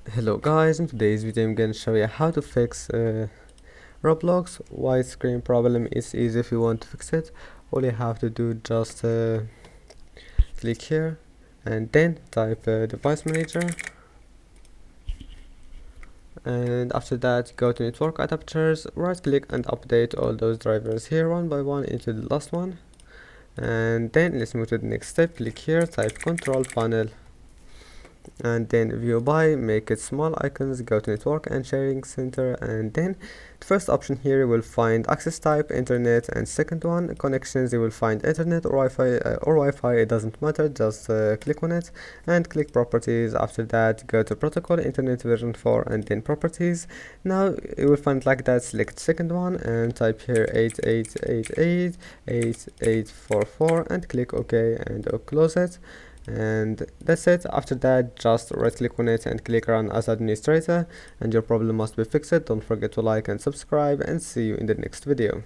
Hello guys, in today's video I'm going to show you how to fix Roblox white screen problem. It's easy. If you want to fix it, all you have to do just click here and then type device manager, and after that go to network adapters, right click and update all those drivers here one by one into the last one. And then let's move to the next step. Click here, type control panel, and then view by, make it small icons, go to network and sharing center, and then the first option here you will find access type internet, and second one connections, you will find internet or Wi-Fi, it doesn't matter, just click on it and click properties. After that go to protocol internet version 4 and then properties. Now you will find like that, select second one and type here 88888844 and click OK and close it. And that's it. After that just right click on it and click run as administrator, and your problem must be fixed. Don't forget to like and subscribe, and see you in the next video.